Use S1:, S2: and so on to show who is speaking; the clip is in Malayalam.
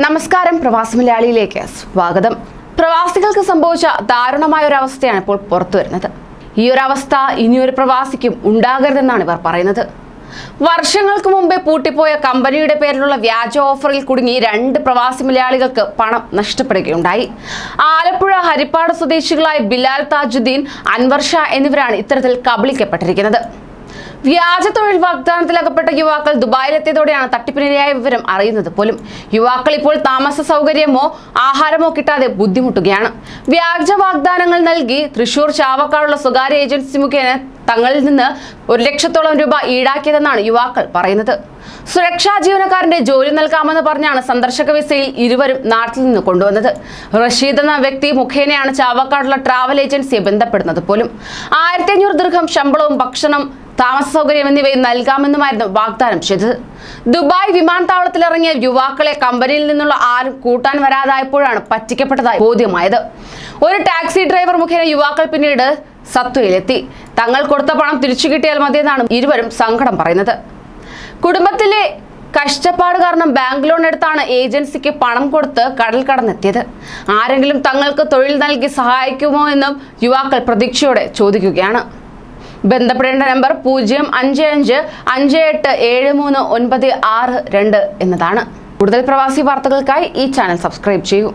S1: നമസ്കാരം, പ്രവാസി മലയാളിയിലേക്ക് സ്വാഗതം. പ്രവാസികൾക്ക് സംഭവിച്ച ദാരുണമായ ഒരു അവസ്ഥയാണ് ഇപ്പോൾ പുറത്തു വരുന്നത്. ഈ ഒരു അവസ്ഥ ഇനിയൊരു പ്രവാസിക്കും ഉണ്ടാകരുതെന്നാണ് ഇവർ പറയുന്നത്. വർഷങ്ങൾക്ക് മുമ്പേ പൂട്ടിപ്പോയ കമ്പനിയുടെ പേരിലുള്ള വ്യാജ ഓഫറിൽ കുടുങ്ങി 2 പ്രവാസി മലയാളികൾക്ക് പണം നഷ്ടപ്പെടുകയുണ്ടായി. ആലപ്പുഴ ഹരിപ്പാട് സ്വദേശികളായ ബിലാൽ താജുദ്ദീൻ, അൻവർ ഷാ എന്നിവരാണ് ഇത്തരത്തിൽ കബളിക്കപ്പെട്ടിരിക്കുന്നത്. വ്യാജ തൊഴിൽ വാഗ്ദാനത്തിലകപ്പെട്ട യുവാക്കൾ ദുബായിലെത്തിയതോടെയാണ് തട്ടിപ്പിനിരയായ വിവരം അറിയുന്നത് പോലും. യുവാക്കൾ ഇപ്പോൾ താമസ സൗകര്യമോ ആഹാരമോ കിട്ടാതെ ബുദ്ധിമുട്ടുകയാണ്. വ്യാജ വാഗ്ദാനങ്ങൾ നൽകി തൃശൂർ ചാവക്കാടുള്ള സ്വകാര്യ ഏജൻസി മുഖേന തങ്ങളിൽ നിന്ന് 1 ലക്ഷത്തോളം രൂപ ഈടാക്കിയതെന്നാണ് യുവാക്കൾ പറയുന്നത്. സുരക്ഷാ ജീവനക്കാരന്റെ ജോലി നൽകാമെന്ന് പറഞ്ഞാണ് സന്ദർശക വിസയിൽ ഇരുവരും നാട്ടിൽ നിന്ന് കൊണ്ടുവന്നത്. റഷീദ് എന്ന വ്യക്തി മുഖേനയാണ് ചാവക്കാടുള്ള ട്രാവൽ ഏജൻസിയെ ബന്ധപ്പെടുന്നത് പോലും. 1500 ദിർഹം ശമ്പളവും ഭക്ഷണം, താമസ സൗകര്യം എന്നിവയും നൽകാമെന്നുമായിരുന്നു വാഗ്ദാനം ചെയ്തത്. ദുബായ് വിമാനത്താവളത്തിൽ ഇറങ്ങിയ യുവാക്കളെ കമ്പനിയിൽ നിന്നുള്ള ആരും കൂട്ടാൻ വരാതായപ്പോഴാണ് പറ്റിക്കപ്പെട്ടതായി ബോധ്യമായത്. ഒരു ടാക്സി ഡ്രൈവർ മുഖേന യുവാക്കൾ പിന്നീട് സത്വയിലെത്തി. തങ്ങൾ കൊടുത്ത പണം തിരിച്ചു കിട്ടിയാൽ മതിയെന്നാണ് ഇരുവരും സങ്കടം പറയുന്നത്. കുടുംബത്തിലെ കഷ്ടപ്പാട് കാരണം ബാങ്ക് ലോൺ എടുത്താണ് ഏജൻസിക്ക് പണം കൊടുത്ത് കടൽ കടന്നെത്തിയത്. ആരെങ്കിലും തങ്ങൾക്ക് തൊഴിൽ നൽകി സഹായിക്കുമോ എന്നും യുവാക്കൾ പ്രതീക്ഷയോടെ ചോദിക്കുകയാണ്. ബന്ധപ്പെടേണ്ട നമ്പർ 05558739662 എന്നതാണ്. കൂടുതൽ പ്രവാസി വാർത്തകൾക്കായി ഈ ചാനൽ സബ്സ്ക്രൈബ് ചെയ്യൂ.